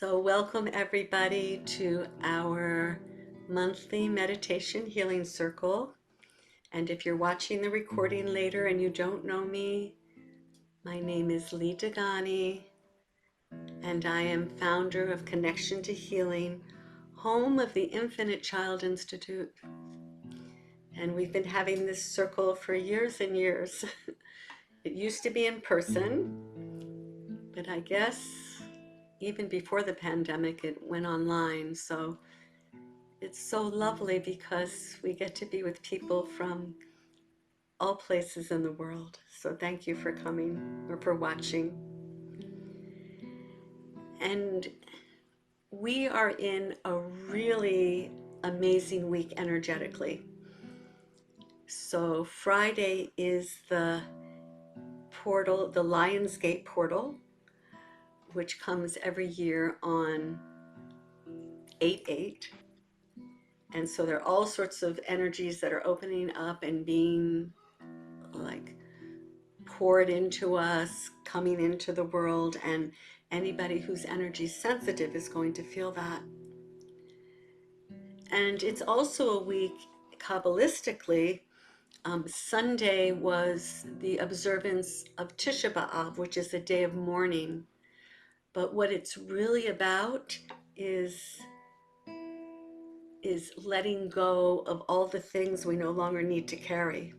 So welcome everybody to our monthly meditation healing circle. And if you're watching the recording later and you don't know me, my name is Lee Dagani, and I am founder of Connection to Healing, home of the Infinite Child Institute. And we've been having this circle for years and years. It used to be in person, but I guess even before the pandemic, it went online. So it's so lovely because we get to be with people from all places in the world. So thank you for coming or for watching. And we are in a really amazing week energetically. So Friday is the portal, the Lionsgate portal, which comes every year on 8/8. And so there are all sorts of energies that are opening up and being like poured into us, coming into the world, and anybody who's energy sensitive is going to feel that. And it's also a week, Kabbalistically, Sunday was the observance of Tisha B'Av, which is a day of mourning. But what it's really about is letting go of all the things we no longer need to carry,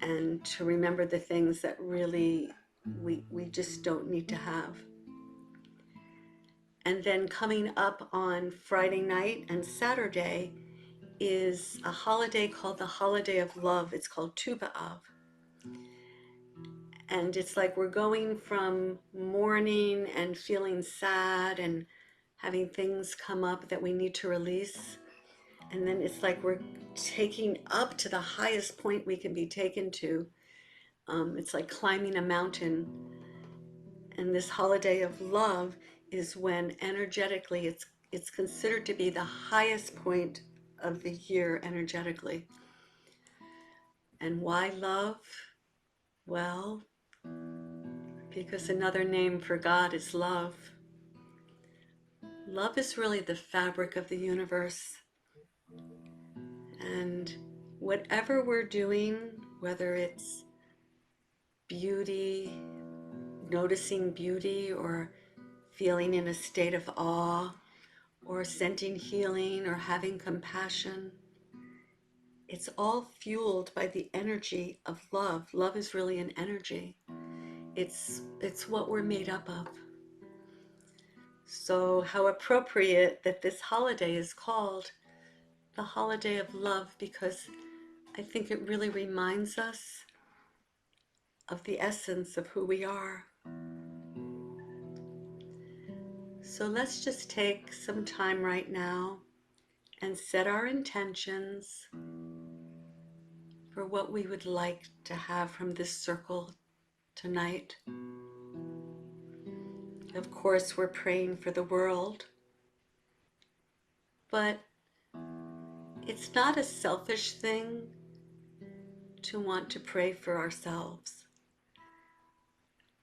and to remember the things that really we just don't need to have. And then coming up on Friday night and Saturday is a holiday called the Holiday of Love. It's called Tu B'Av. And it's like we're going from mourning and feeling sad and having things come up that we need to release. And then it's like we're taking up to the highest point we can be taken to. It's like climbing a mountain. And this holiday of love is when energetically it's considered to be the highest point of the year energetically. And why love? Well, because another name for God is love. Love is really the fabric of the universe. And whatever we're doing, whether it's beauty, noticing beauty, or feeling in a state of awe, or sensing healing, or having compassion, it's all fueled by the energy of love. Love is really an energy. It's what we're made up of. So how appropriate that this holiday is called the Holiday of Love, because I think it really reminds us of the essence of who we are. So let's just take some time right now and set our intentions for what we would like to have from this circle tonight. Of course, we're praying for the world, but it's not a selfish thing to want to pray for ourselves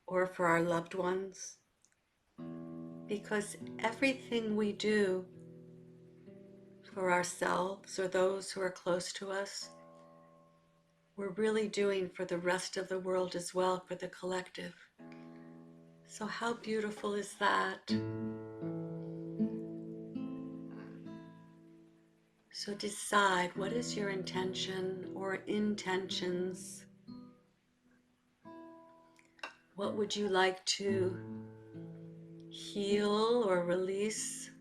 or for our loved ones, because everything we do for ourselves or those who are close to us, we're really doing for the rest of the world as well, for the collective. So how beautiful is that? So decide, what is your intention or intentions? What would you like to heal or release?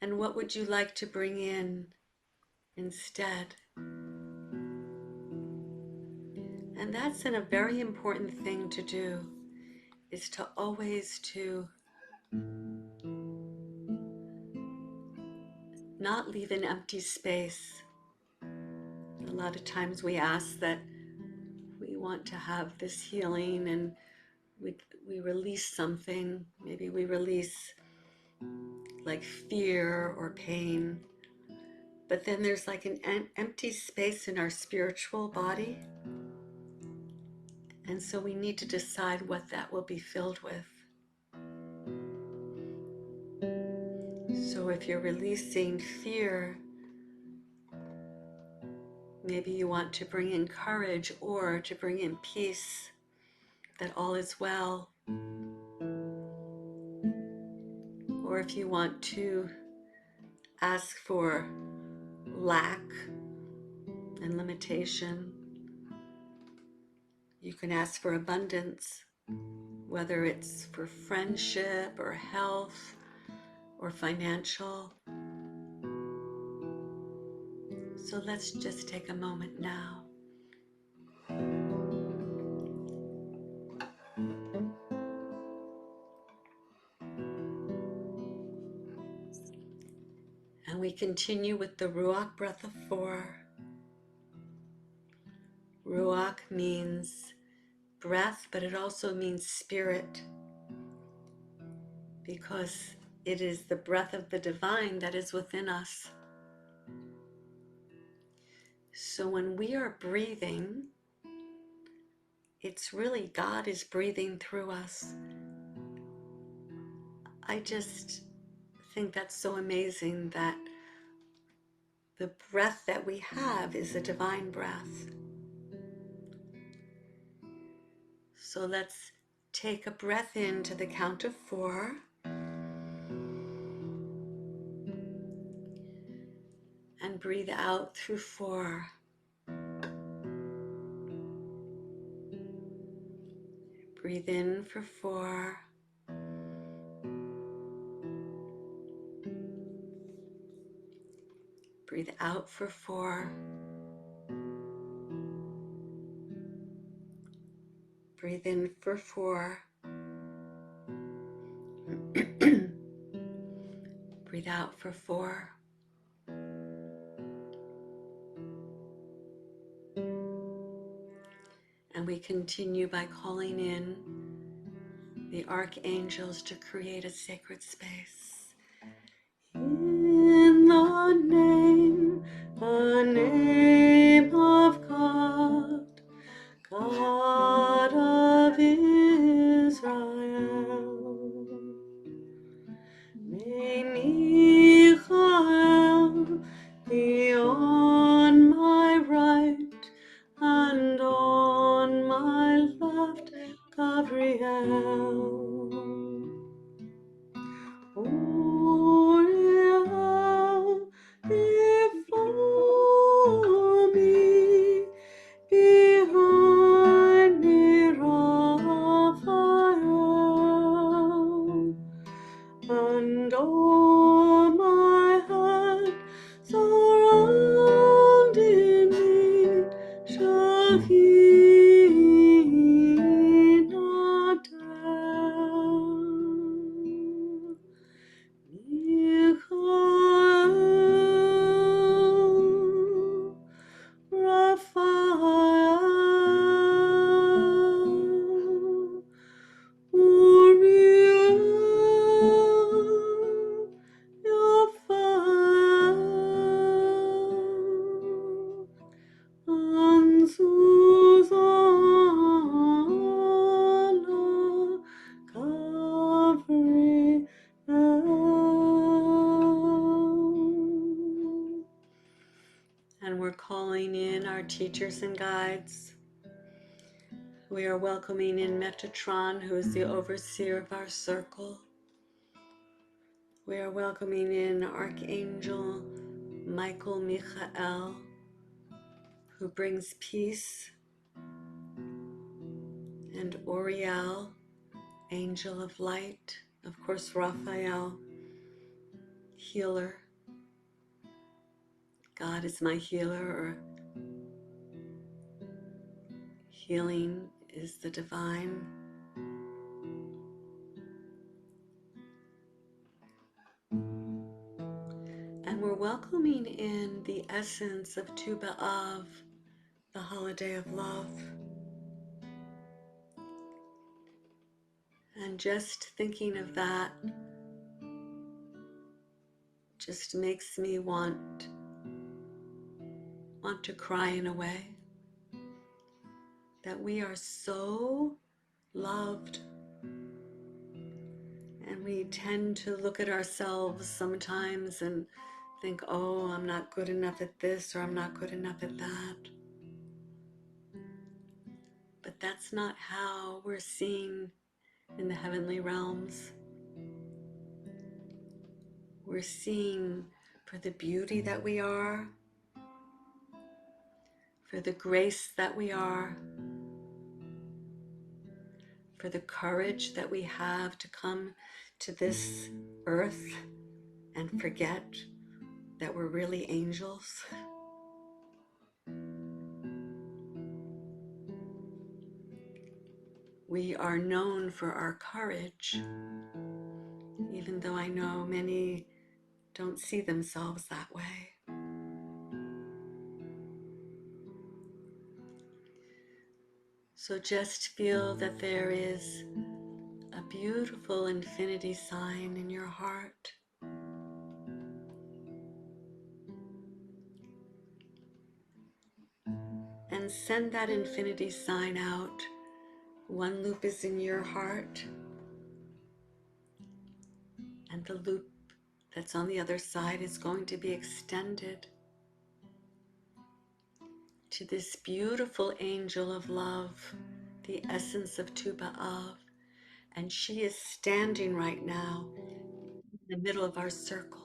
And what would you like to bring in instead? And that's a very important thing to do, is to always to not leave an empty space. A lot of times we ask that we want to have this healing, and we release something. Maybe we release like fear or pain, but then there's like an empty space in our spiritual body, and so we need to decide what that will be filled with. So if you're releasing fear, maybe you want to bring in courage or to bring in peace, that all is well. Or if you want to ask for lack and limitation, you can ask for abundance, whether it's for friendship or health or financial. So let's just take a moment now. And we continue with the Ruach breath of 4. Ruach means breath, but it also means spirit, because it is the breath of the divine that is within us. So when we are breathing, it's really God is breathing through us. I just think that's so amazing that the breath that we have is a divine breath. So let's take a breath in to the count of 4. And breathe out through 4. Breathe in for 4. Breathe out for 4. Breathe in for 4. Breathe out for 4. And we continue by calling in the archangels to create a sacred space. In the name of God, God of Israel, may Michael be on my right and on my left, Gabriel. Uriel before me, behind me, Raphael, and all my head surrounding me, Shechina tell. Michael, Raphael, Uriel, Raphael, and Susanna, Gabriel. And we're calling in our teachers and guides. We are welcoming in Metatron, who is the overseer of our circle. We are welcoming in Archangel Michael Michael, who brings peace, and Uriel, Angel of Light, of course Raphael, healer. God is my healer, or healing is the divine. And we're welcoming in the essence of Tu B'Av, the holiday of love. And just thinking of that just makes me want to cry in a way. That we are so loved, and And we tend to look at ourselves sometimes and think, oh, I'm not good enough at this or I'm not good enough at that. But that's not how we're seen in the heavenly realms. We're seen for the beauty that we are, for the grace that we are, for the courage that we have to come to this earth and forget that we're really angels. We are known for our courage, even though I know many don't see themselves that way. So just feel that there is a beautiful infinity sign in your heart. And send that infinity sign out. One loop is in your heart, and the loop that's on the other side is going to be extended to this beautiful angel of love, the essence of Tu B'Av. And she is standing right now in the middle of our circle.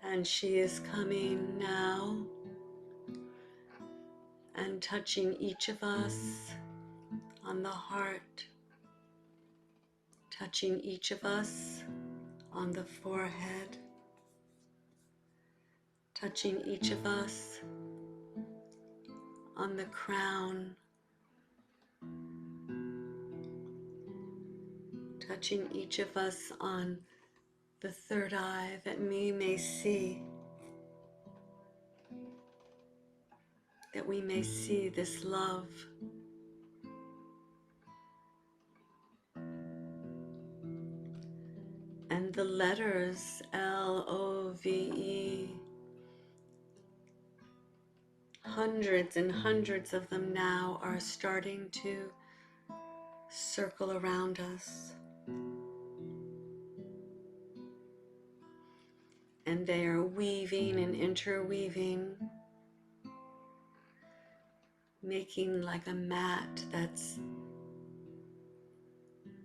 And she is coming now and touching each of us on the heart, touching each of us on the forehead, touching each of us on the crown, touching each of us on the third eye, that we may see, that we may see this love. And the letters Love, hundreds and hundreds of them now are starting to circle around us. And they are weaving and interweaving, making like a mat that's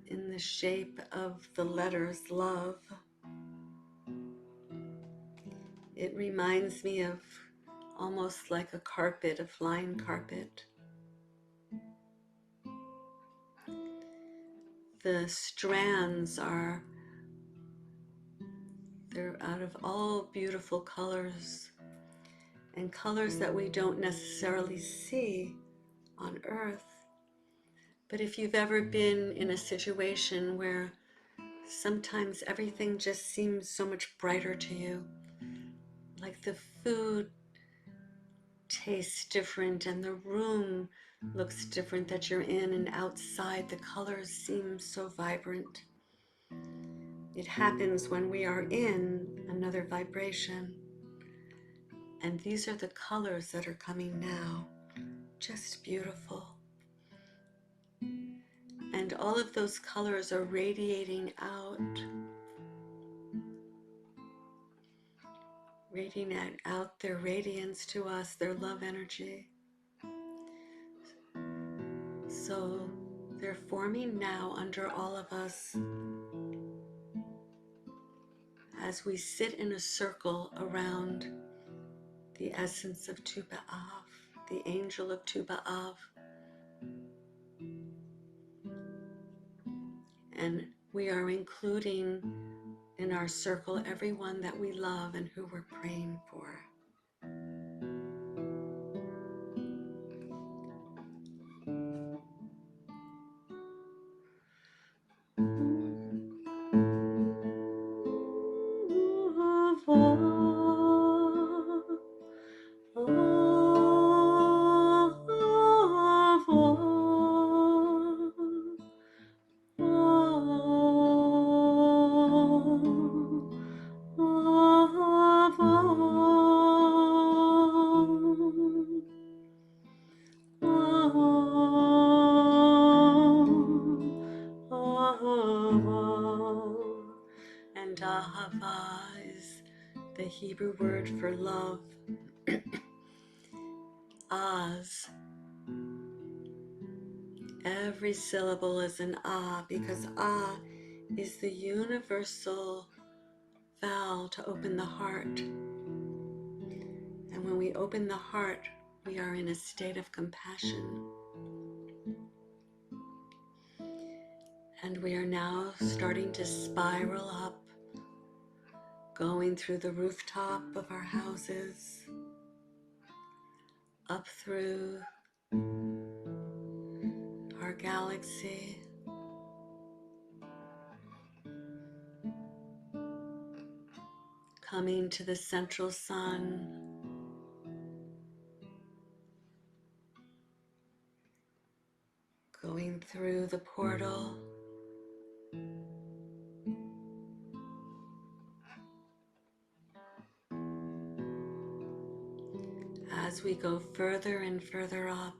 in the shape of the letters love. It reminds me of almost like a carpet, a flying carpet. The strands they're out of all beautiful colors, and colors that we don't necessarily see on Earth. But if you've ever been in a situation where sometimes everything just seems so much brighter to you, like the food tastes different and the room looks different that you're in, and outside the colors seem so vibrant. It happens when we are in another vibration. And these are the colors that are coming now. Just beautiful. And all of those colors are radiating out their radiance to us, their love energy. So they're forming now under all of us as we sit in a circle around the essence of Tu B'Av, the angel of Tu B'Av. And we are including in our circle everyone that we love and who we're praying for. And Ahava is the Hebrew word for love. Az. Every syllable is an Ah, because Ah is the universal vowel to open the heart. And when we open the heart, we are in a state of compassion. And we are now starting to spiral up, going through the rooftop of our houses, up through our galaxy, coming to the central sun, going through the portal, as we go further and further up.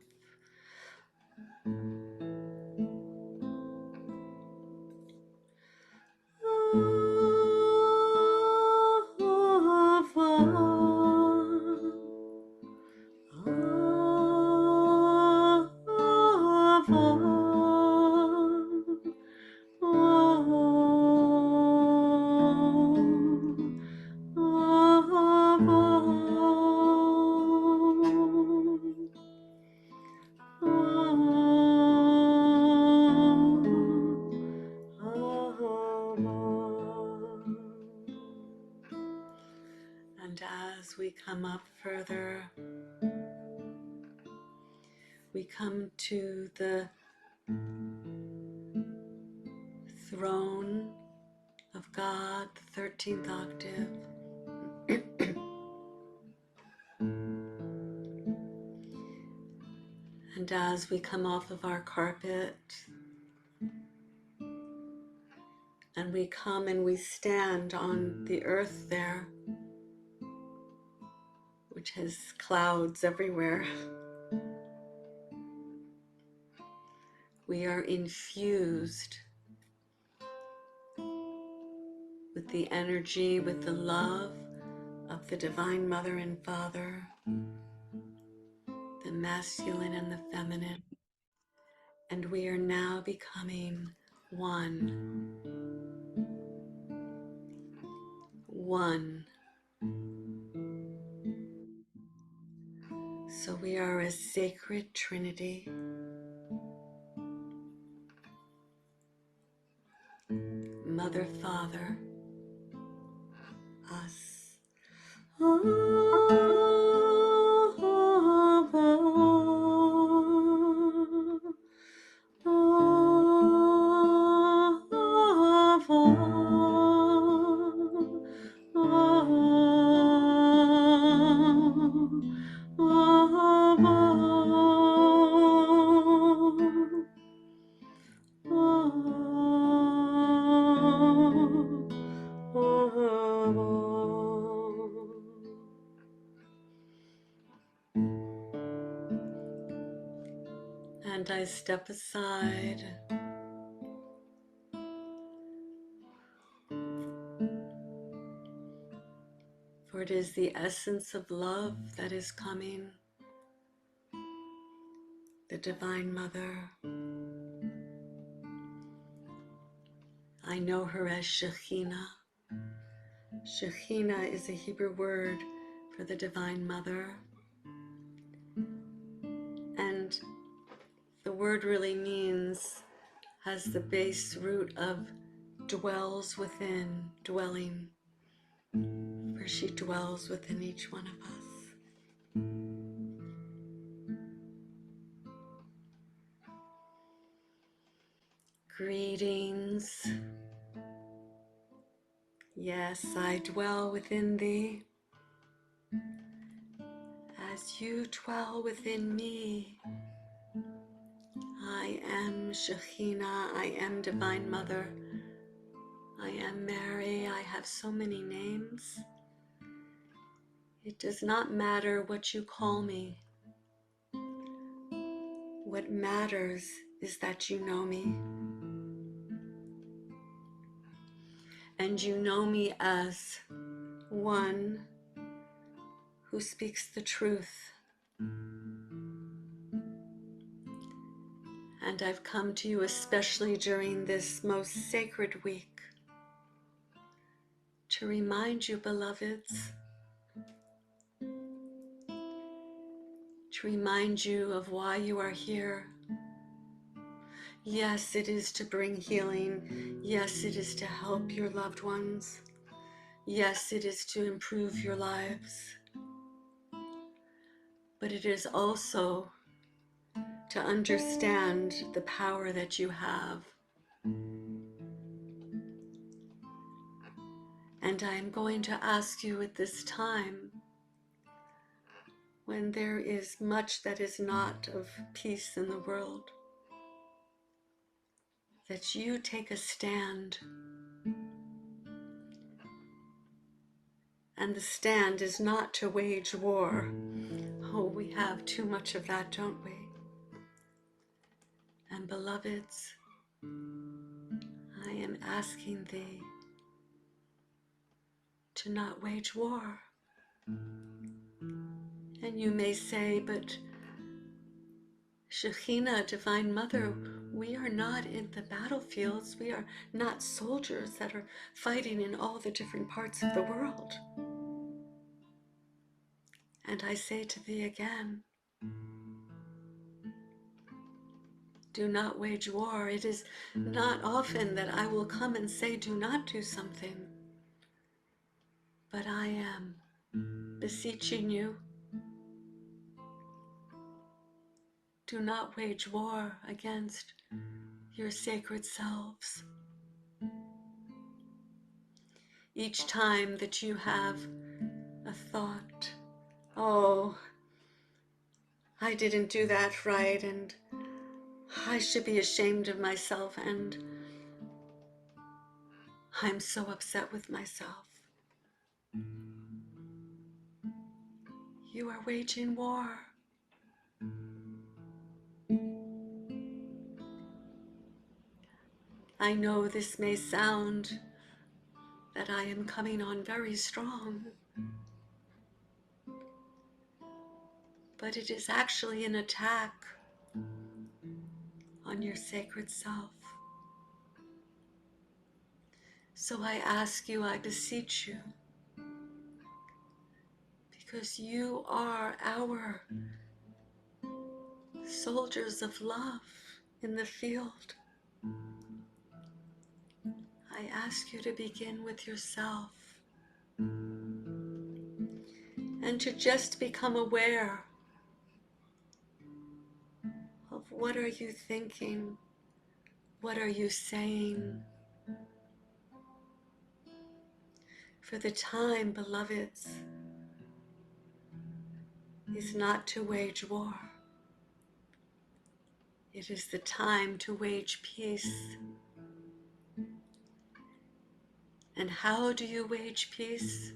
And as we come up further, we come to the throne of God, the 13th octave. And as we come off of our carpet, and we come and we stand on the earth there, which has clouds everywhere, we are infused with the energy, with the love of the Divine Mother and Father, the masculine and the feminine. And we are now becoming one. One. So we are a sacred trinity. Mother, Father, us. And I step aside, for it is the essence of love that is coming, the Divine Mother. I know her as Shechina, Shechina is a Hebrew word for the Divine Mother, and the word really means, has the base root of dwells within, dwelling, for she dwells within each one of us. Greetings. Yes, I dwell within thee, as you dwell within me. I am Shechina, I am Divine Mother, I am Mary, I have so many names. It does not matter what you call me. What matters is that you know me. And you know me as one who speaks the truth. And I've come to you especially during this most sacred week to remind you, beloveds, to remind you of why you are here. Yes, it is to bring healing. Yes, it is to help your loved ones. Yes, it is to improve your lives. But it is also to understand the power that you have. And I am going to ask you at this time, when there is much that is not of peace in the world, that you take a stand. And the stand is not to wage war. Oh, we have too much of that, don't we? And beloveds, I am asking thee to not wage war. And you may say, but Shechina, Divine Mother, we are not in the battlefields. We are not soldiers that are fighting in all the different parts of the world. And I say to thee again, do not wage war. It is not often that I will come and say, do not do something. But I am beseeching you, do not wage war against your sacred selves. Each time that you have a thought, oh, I didn't do that right, and I should be ashamed of myself, and I'm so upset with myself. You are waging war. I know this may sound that I am coming on very strong, but it is actually an attack on your sacred self. So I ask you, I beseech you, because you are our soldiers of love in the field. I ask you to begin with yourself and to just become aware of what are you thinking, what are you saying. For the time, beloveds, is not to wage war. It is the time to wage peace. And how do you wage peace?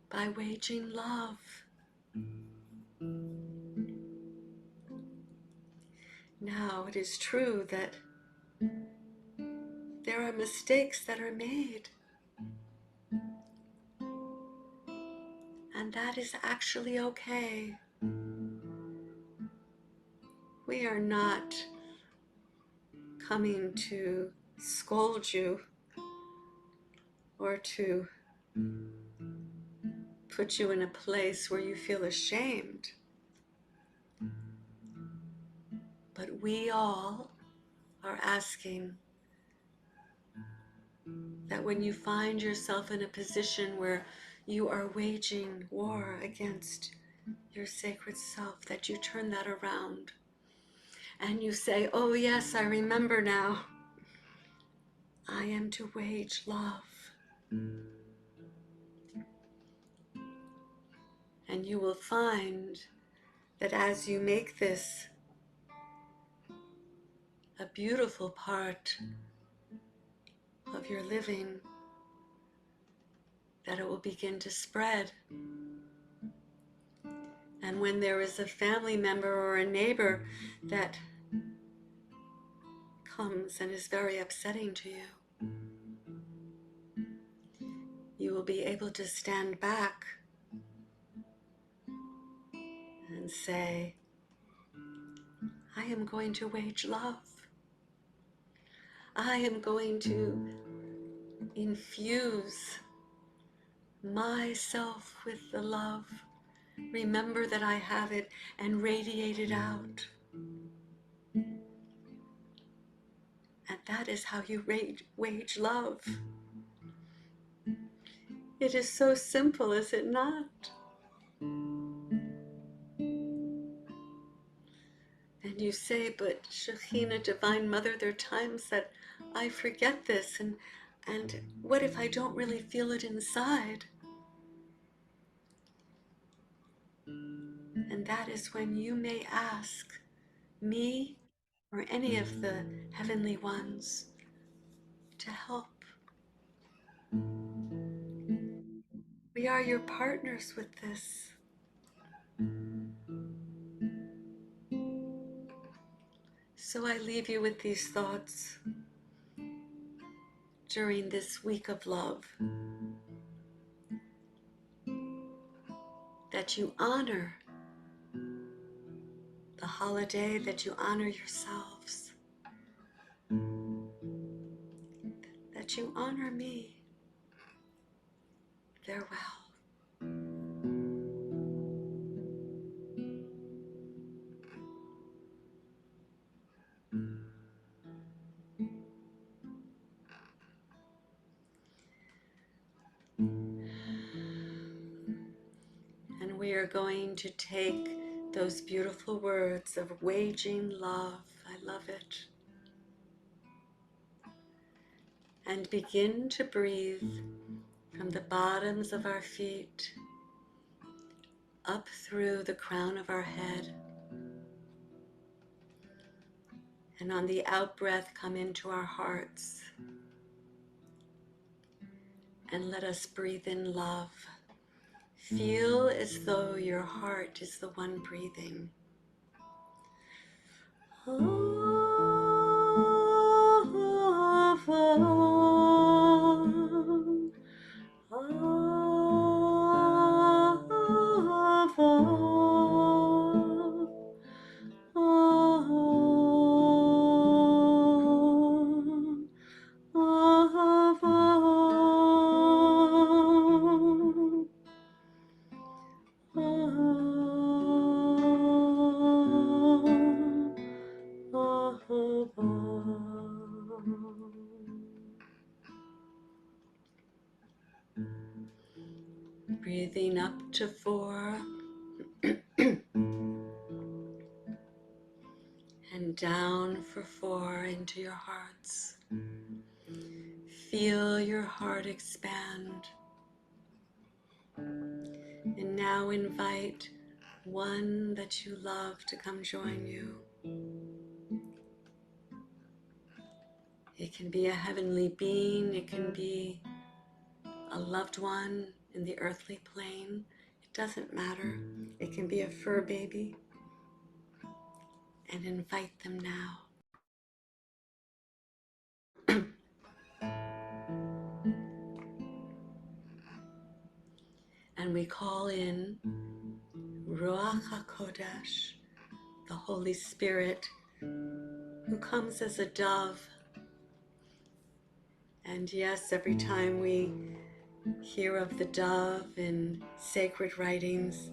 By waging love. Now, it is true that there are mistakes that are made, and that is actually okay. We are not coming to scold you. or to put you in a place where you feel ashamed. But we all are asking that when you find yourself in a position where you are waging war against your sacred self, that you turn that around and you say, oh yes, I remember now. I am to wage love. And you will find that as you make this a beautiful part of your living, that it will begin to spread. And when there is a family member or a neighbor that comes and is very upsetting to you, you will be able to stand back and say, I am going to wage love. I am going to infuse myself with the love. Remember that I have it and radiate it out. And that is how you wage love. It is so simple, is it not? And you say, but Shechina, Divine Mother, there are times that I forget this, and what if I don't really feel it inside? And that is when you may ask me or any of the heavenly ones to help. We are your partners with this. So I leave you with these thoughts during this week of love, that you honor the holiday, that you honor yourselves, that you honor me. Farewell. And we are going to take those beautiful words of waging love, I love it, and begin to breathe from the bottoms of our feet up through the crown of our head. And on the out breath, come into our hearts. And let us breathe in love. Feel as though your heart is the one breathing. Breathing up to 4 and down for 4 into your hearts. Feel your heart expand. And now invite one that you love to come join you. It can be a heavenly being, it can be a loved one in the earthly plane. It doesn't matter. It can be a fur baby. And invite them now. And we call in Ruach HaKodesh, the Holy Spirit, who comes as a dove And yes, every time we hear of the dove in sacred writings,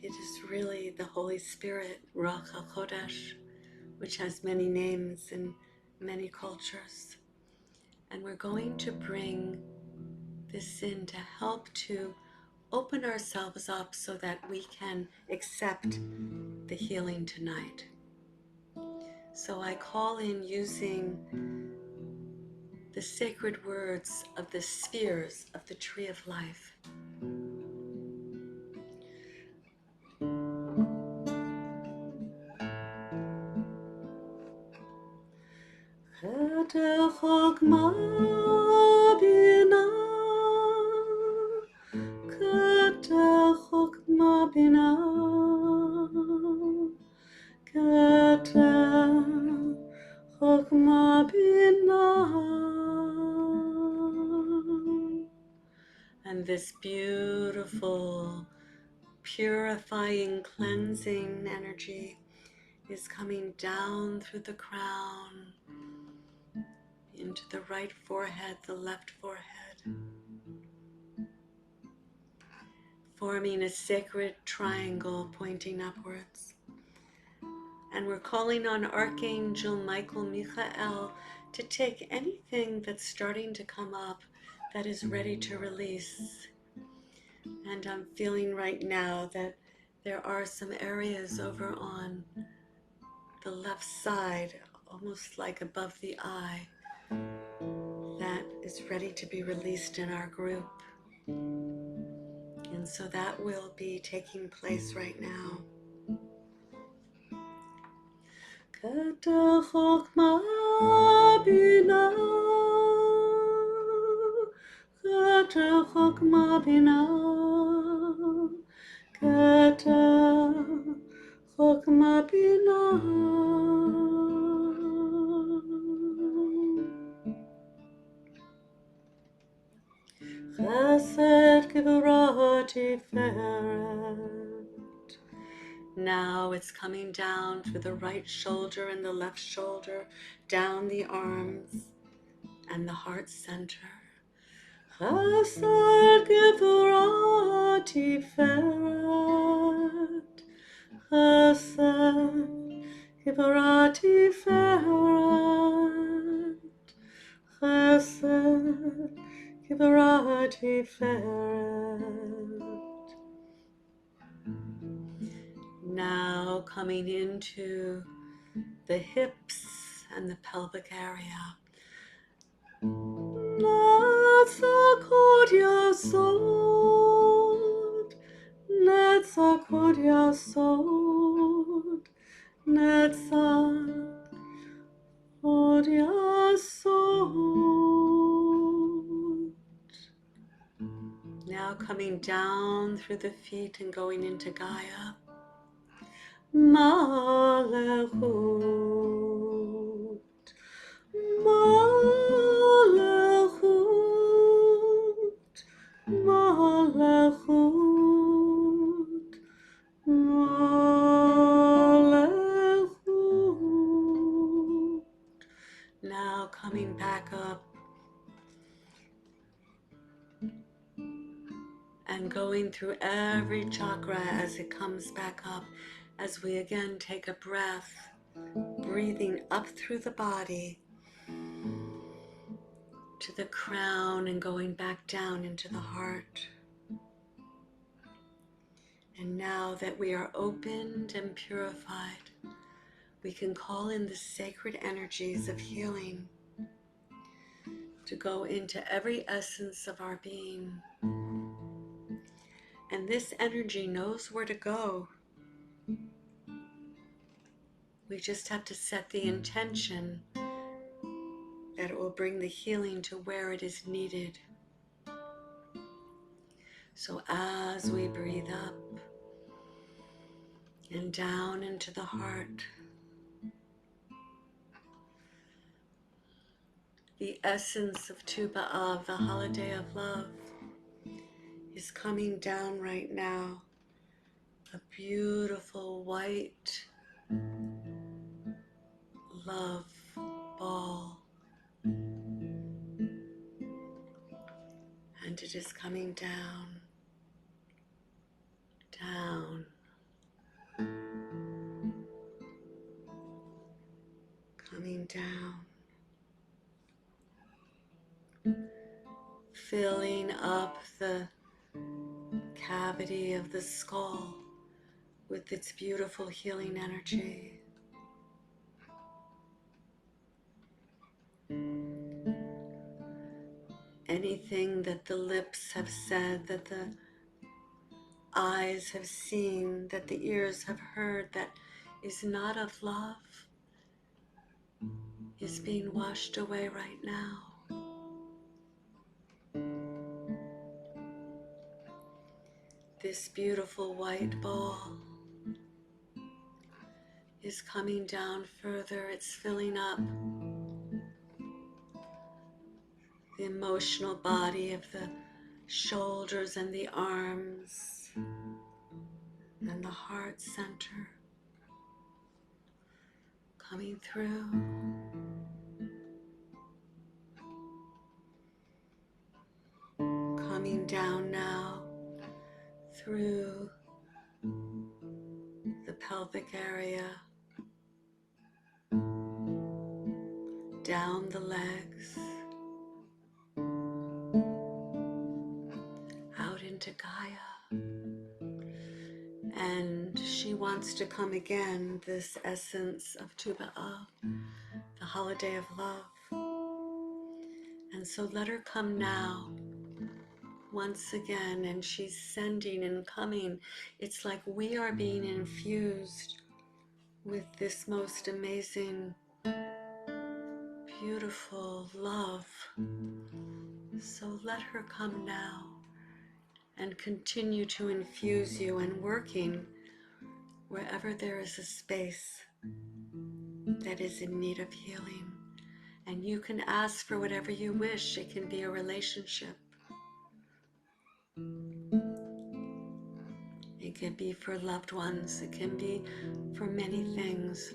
it is really the Holy Spirit, Ruach HaKodesh, which has many names in many cultures. And we're going to bring this in to help to open ourselves up so that we can accept the healing tonight. So I call in using the sacred words of the spheres of the tree of life. Keter Chokma Bina, Keter Chokma Bina, Keter Chokma Bina. And this beautiful, purifying, cleansing energy is coming down through the crown, into the right forehead, the left forehead, forming a sacred triangle pointing upwards. And we're calling on Archangel Michael Michael to take anything that's starting to come up that is ready to release. And I'm feeling right now that there are some areas over on the left side, almost like above the eye, that is ready to be released in our group. And so that will be taking place right now. Keter Chokma Bina, Keter Chokma Bina, Keter Chokma Bina. Chesed Gevurah Tiferet. Now it's coming down through the right shoulder and the left shoulder, down the arms and the heart center. Chesed Gevurah Tiferet. Chesed Gevurah Tiferet. Chesed Gevurah Tiferet. Now coming into the hips and the pelvic area. Netzakot Yasod, Netzakot Yasod, Netzakot Yasod. Now coming down through the feet and going into Gaia. Malachut, Malachut, Malachut, Malachut. Now coming back up and going through every chakra as it comes back up, as we again take a breath, breathing up through the body to the crown and going back down into the heart. And now that we are opened and purified, we can call in the sacred energies of healing to go into every essence of our being. And this energy knows where to go. We just have to set the intention that it will bring the healing to where it is needed. So as we breathe up and down into the heart, the essence of Tu B'Av, the holiday of love, is coming down right now. A beautiful white love ball And it is coming down, down, coming down, filling up the cavity of the skull with its beautiful healing energy. Anything that the lips have said, that the eyes have seen, that the ears have heard, that is not of love, is being washed away right now. This beautiful white ball is coming down further. It's filling up the emotional body of the shoulders and the arms and the heart center, coming through, coming down now through the pelvic area, down the legs, out into Gaia. And she wants to come again, this essence of Tu B'Av, the holiday of love. And so let her come now, once again, and she's sending and coming. It's like we are being infused with this most amazing, beautiful love. So let her come now and continue to infuse you, and working wherever there is a space that is in need of healing. And you can ask for whatever you wish. It can be a relationship. It can be for loved ones. It can be for many things.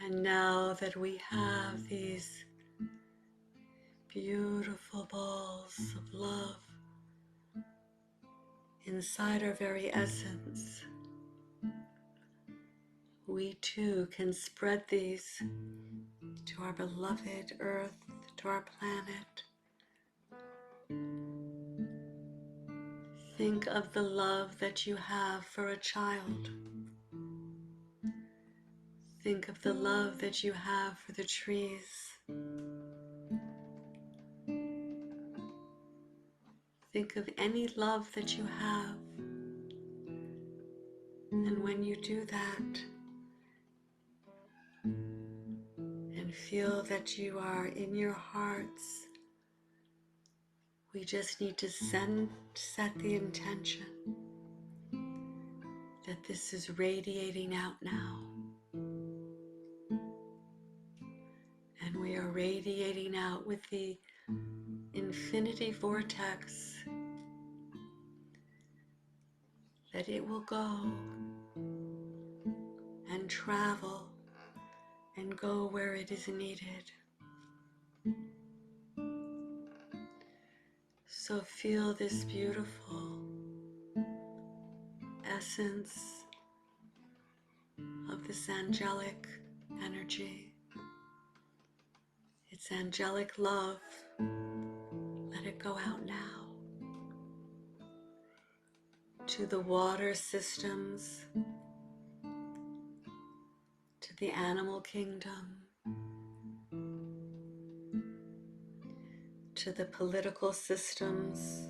And now that we have these beautiful balls of love inside our very essence, we too can spread these to our beloved Earth, to our planet. Think of the love that you have for a child. Think of the love that you have for the trees. Think of any love that you have. And when you do that, and feel that you are in your hearts, we just need to set the intention that this is radiating out now. And we are radiating out with the infinity vortex, that it will go and travel and go where it is needed. So feel this beautiful essence of this angelic energy. It's angelic love. Let it go out now to the water systems, to the animal kingdom, to the political systems,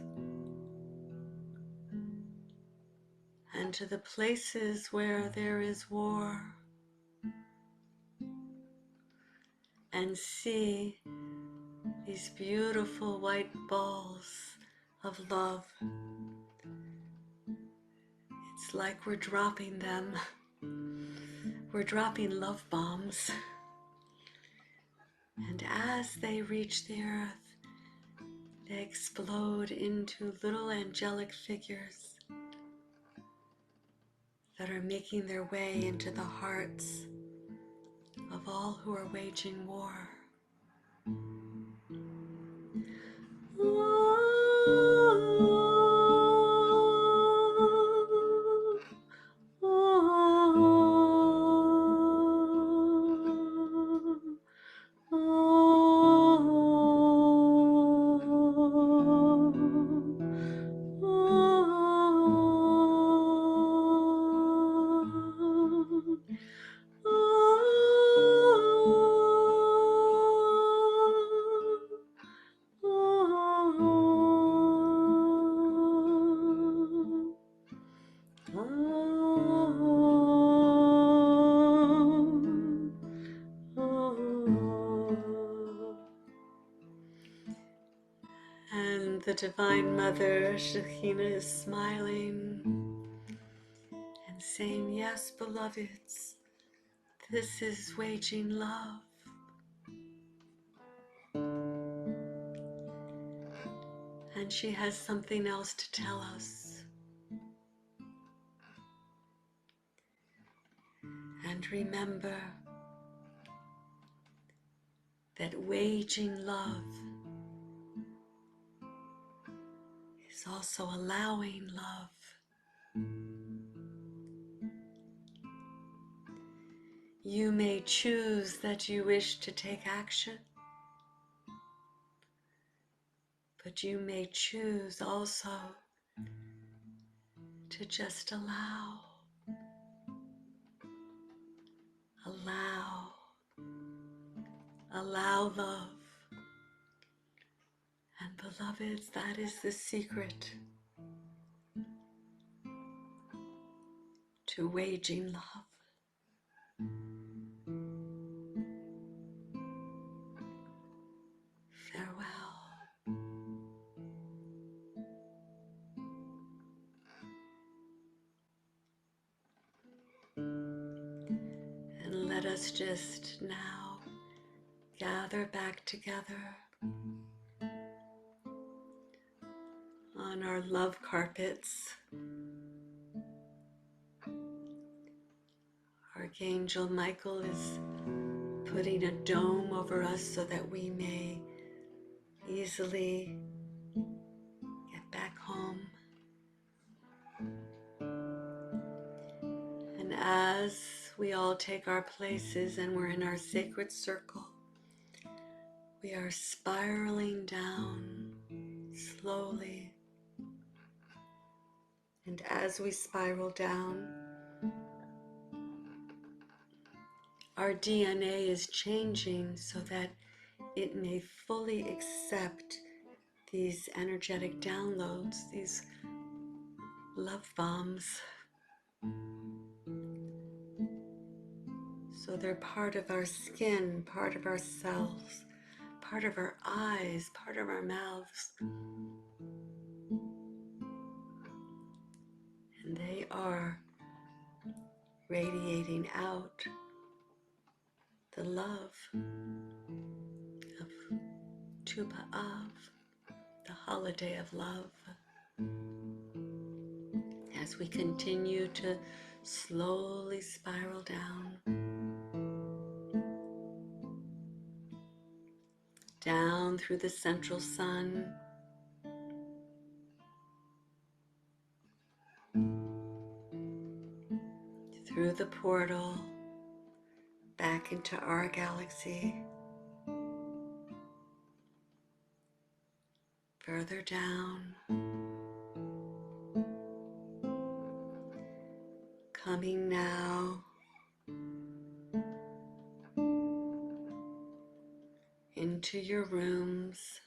and to the places where there is war. And see these beautiful white balls of love. It's like we're dropping them. We're dropping love bombs. And as they reach the earth, they explode into little angelic figures that are making their way into the hearts of all who are waging war. And the Divine Mother, Shechina, is smiling and saying, yes, beloveds, this is waging love. And she has something else to tell us. And remember that waging love is also allowing love. You may choose that you wish to take action, but you may choose also to just allow. Allow love. And beloveds, that is the secret to waging love. Farewell. And let us just now gather back together on our love carpets. Archangel Michael is putting a dome over us so that we may easily get back home. And as we all take our places and we're in our sacred circle, we are spiraling down slowly. And as we spiral down, our DNA is changing so that it may fully accept these energetic downloads, these love bombs. So they're part of our skin, part of our cells, part of our eyes, part of our mouths. And they are radiating out the love of Tu B'Av, the holiday of love. As we continue to slowly spiral down through the central sun, through the portal, back into our galaxy, further down, coming now into your rooms.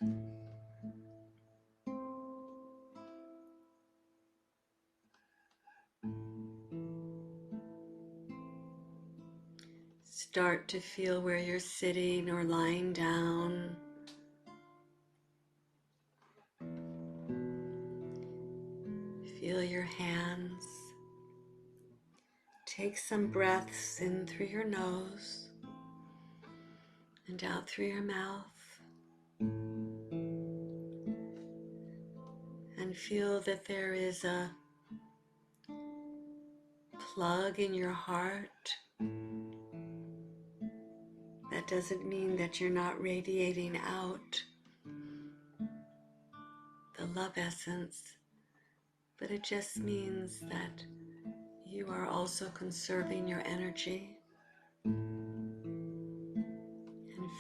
Start to feel where you're sitting or lying down. Feel your hands. Take some breaths in through your nose and out through your mouth. And feel that there is a plug in your heart. That doesn't mean that you're not radiating out the love essence, but it just means that you are also conserving your energy. And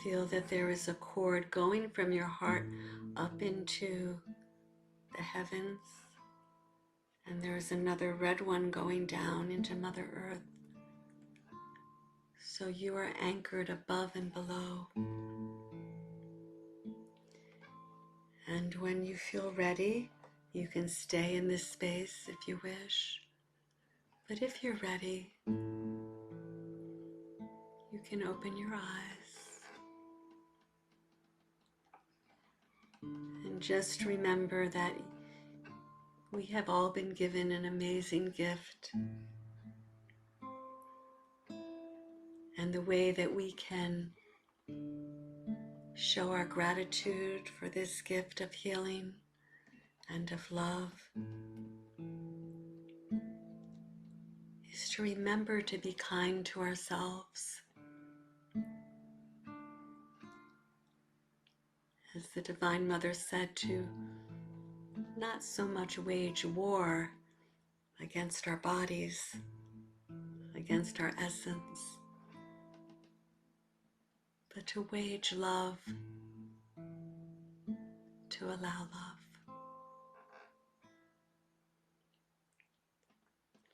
feel that there is a cord going from your heart up into the heavens, and there is another red one going down into Mother Earth. So you are anchored above and below. And when you feel ready, you can stay in this space if you wish. But if you're ready, you can open your eyes. And just remember that we have all been given an amazing gift. And the way that we can show our gratitude for this gift of healing and of love is to remember to be kind to ourselves. As the Divine Mother said, to not so much wage war against our bodies, against our essence, but to wage love, to allow love.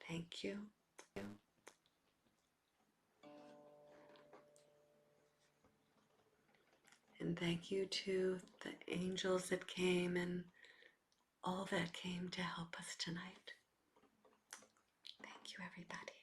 Thank you. And thank you to the angels that came and all that came to help us tonight. Thank you, everybody.